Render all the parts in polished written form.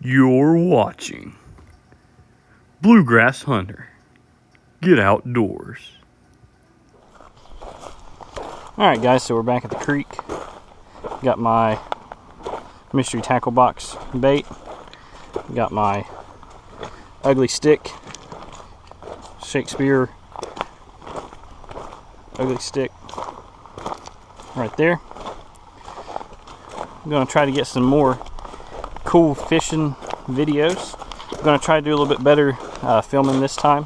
You're watching Bluegrass Hunter. Get outdoors. Alright guys, so we're back at the creek. Got my mystery tackle box bait. Got my ugly stick. Shakespeare ugly stick right there. I'm going to try to get some more cool fishing videos. I'm going to try to do a little bit better filming this time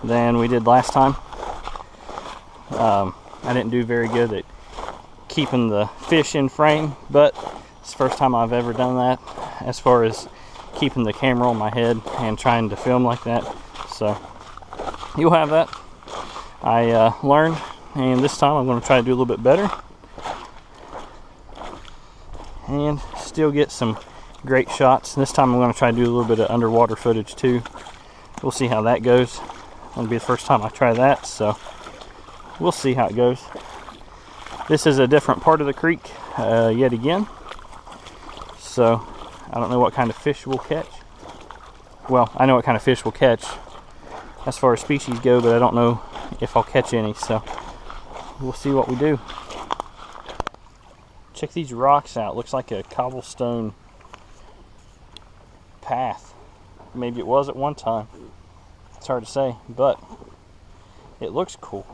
than we did last time. I didn't do very good at keeping the fish in frame, but it's the first time I've ever done that as far as keeping the camera on my head and trying to film like that. So you'll have that. I learned, and this time I'm going to try to do a little bit better and still get some great shots. This time I'm going to try to do a little bit of underwater footage too. We'll see how that goes. It'll be the first time I try that, so we'll see how it goes. This is a different part of the creek yet again, so I don't know what kind of fish we'll catch. Well, I know what kind of fish we'll catch as far as species go, but I don't know if I'll catch any, so we'll see what we do. Check these rocks out. Looks like a cobblestone path. Maybe it was at one time. It's hard to say, but it looks cool.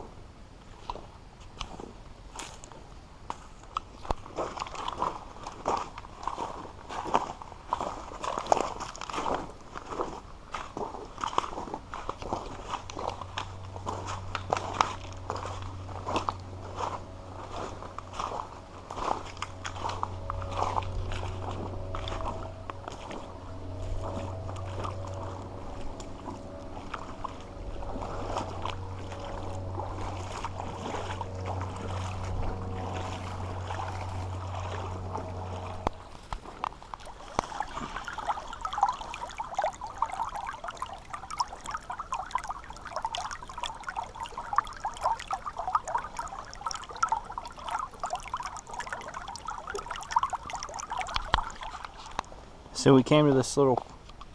So we came to this little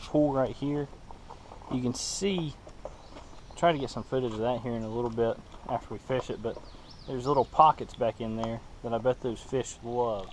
pool right here. You can see, try to get some footage of that here in a little bit after we fish it, but there's little pockets back in there that I bet those fish love.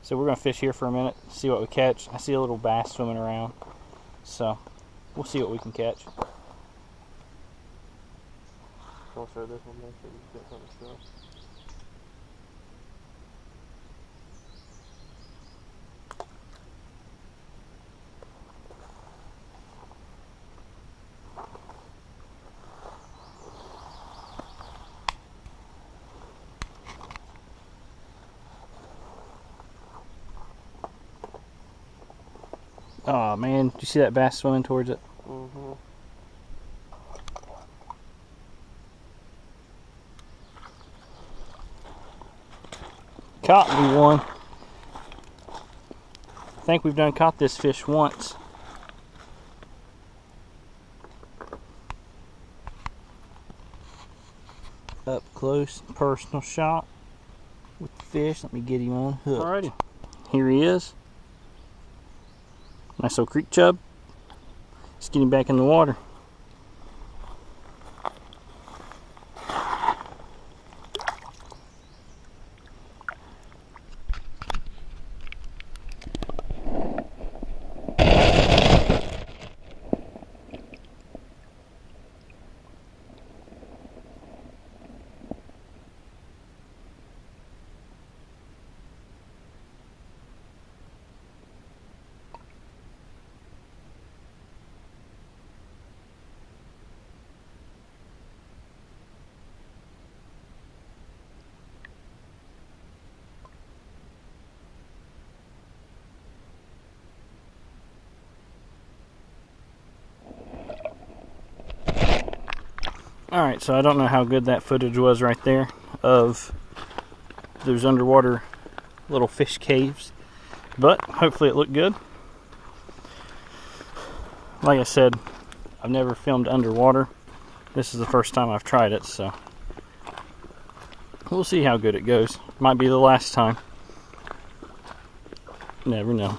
So we're going to fish here for a minute, see what we catch. I see a little bass swimming around, so we'll see what we can catch. I'll show this one, make sure you get something still. Oh man, do you see that bass swimming towards it? Mm-hmm. Caught me one. I think we've done caught this fish once. Up close, personal shot with the fish. Let me get him on hook. Alrighty, here he is. Nice little creek chub. Let's get him back in the water. Alright, so I don't know how good that footage was right there of those underwater little fish caves, but hopefully it looked good. Like I said, I've never filmed underwater. This is the first time I've tried it, so we'll see how good it goes. Might be the last time. Never know.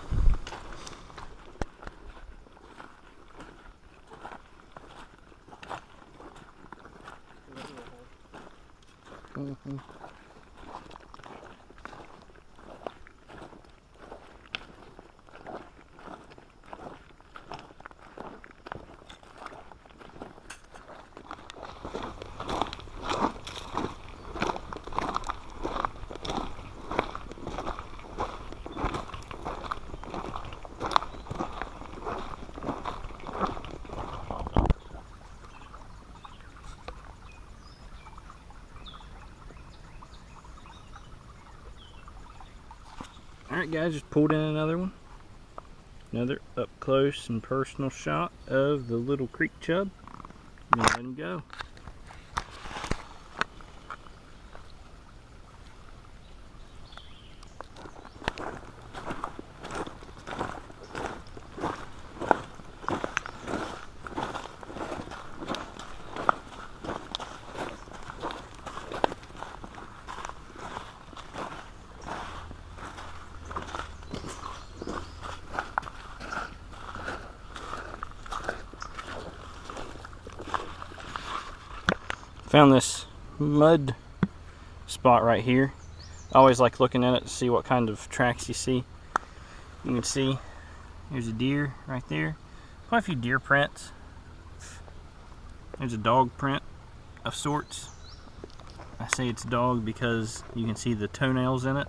Alright guys, just pulled in another one. Another up close and personal shot of the little creek chub. I'm gonna let him go. Found this mud spot right here. I always like looking at it to see what kind of tracks you see. You can see there's a deer right there. Quite a few deer prints. There's a dog print of sorts. I say it's dog because you can see the toenails in it.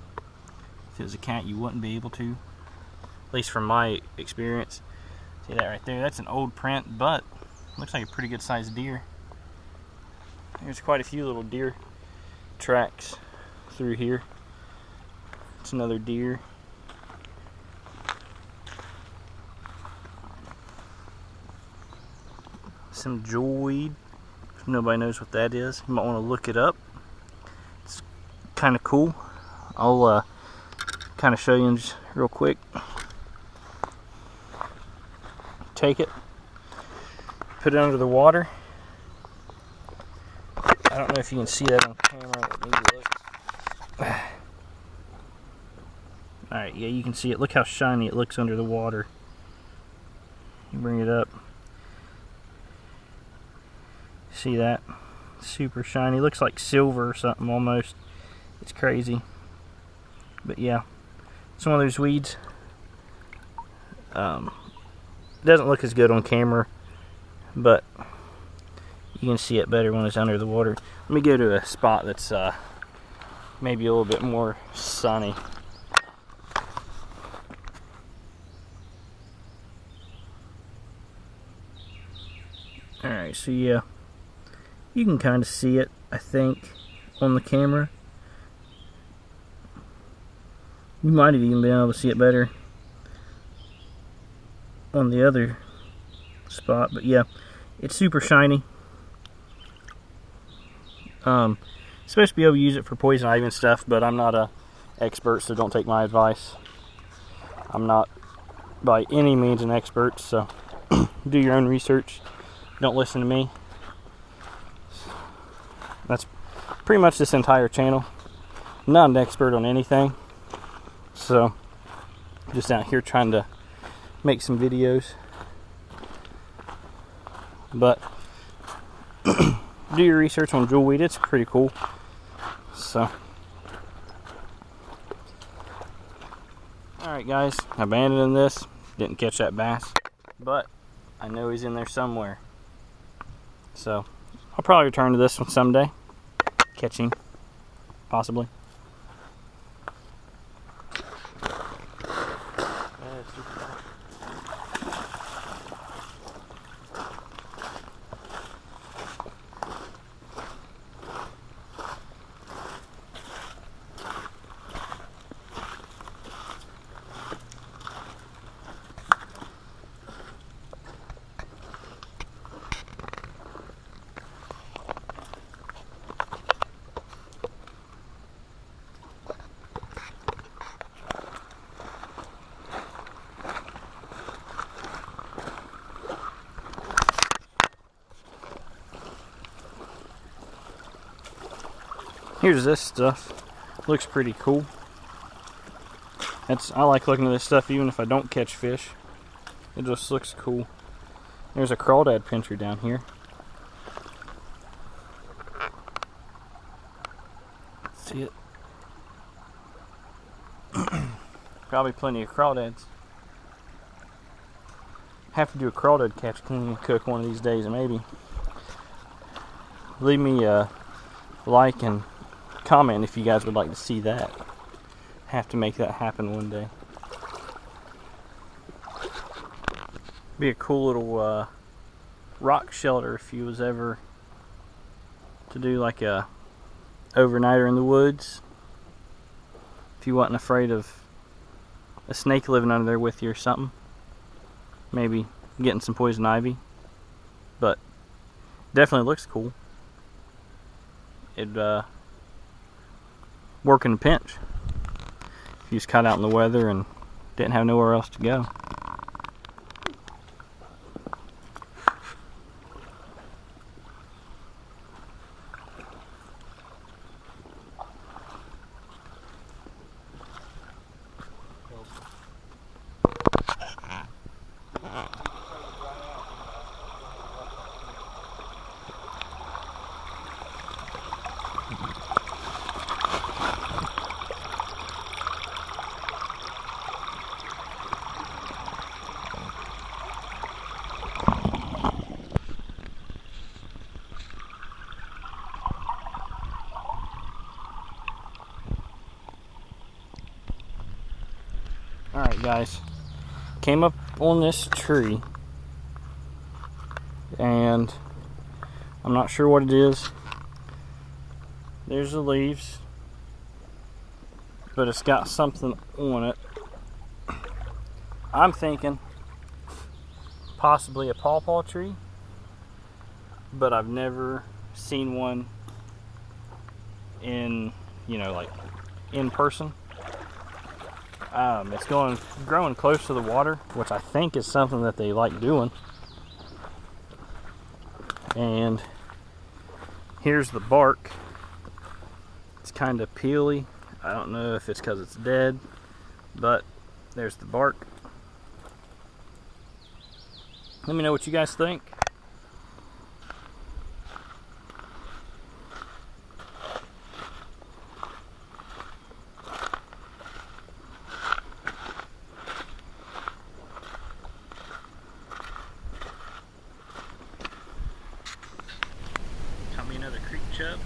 If it was a cat, you wouldn't be able to. At least from my experience. See that right there? That's an old print, but looks like a pretty good sized deer. There's quite a few little deer tracks through here. It's another deer. Some jewelweed. If nobody knows what that is, you might want to look it up. It's kind of cool. I'll kind of show you just real quick. Take it, put it under the water. I don't know if you can see that on camera, but maybe look. Alright, yeah, you can see it. Look how shiny it looks under the water. You bring it up. See that? Super shiny. Looks like silver or something almost. It's crazy. But yeah, it's one of those weeds. Doesn't look as good on camera, but you can see it better when it's under the water. Let me go to a spot that's maybe a little bit more sunny. Alright, so yeah, you can kind of see it, I think, on the camera. You might have even been able to see it better on the other spot, but yeah, it's super shiny. Supposed to be able to use it for poison ivy and stuff, but I'm not a expert, so don't take my advice. I'm not by any means an expert, so do your own research. Don't listen to me. That's pretty much this entire channel. I'm not an expert on anything, so just out here trying to make some videos. But do your research on jewelweed. It's pretty cool. So, alright guys, I abandoned this. Didn't catch that bass, but I know he's in there somewhere. So I'll probably return to this one someday. Catch him, possibly. Here's this stuff. Looks pretty cool. I like looking at this stuff even if I don't catch fish. It just looks cool. There's a crawdad pincher down here. See it? Probably plenty of crawdads. Have to do a crawdad catch, clean, and cook one of these days, maybe. Leave me a like and comment if you guys would like to see that. Have to make that happen one day. Be a cool little rock shelter if you was ever to do like a overnighter in the woods. If you wasn't afraid of a snake living under there with you or something. Maybe getting some poison ivy. But definitely looks cool. It'd work in a pinch. If you was caught out in the weather and didn't have nowhere else to go. Alright guys, came up on this tree and I'm not sure what it is. There's the leaves, but it's got something on it. I'm thinking possibly a pawpaw tree, but I've never seen one in, like in person. It's growing close to the water, which I think is something that they like doing. And here's the bark. It's kind of peely. I don't know if it's because it's dead, but there's the bark. Let me know what you guys think. Caught me another creek chub.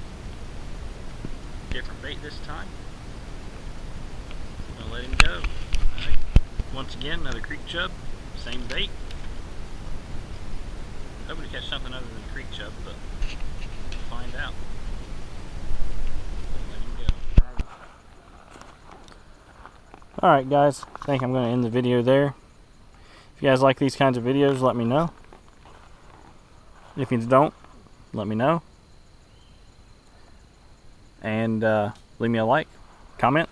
Different bait this time. I'm gonna let him go. Alright. Once again, another creek chub. Same bait. Hoping to catch something other than creek chub, but we'll find out. Let him go. Alright guys, I think I'm going to end the video there. If you guys like these kinds of videos, let me know. If you don't, let me know. And leave me a like, comment,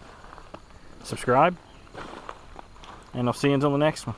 subscribe, and I'll see you until the next one.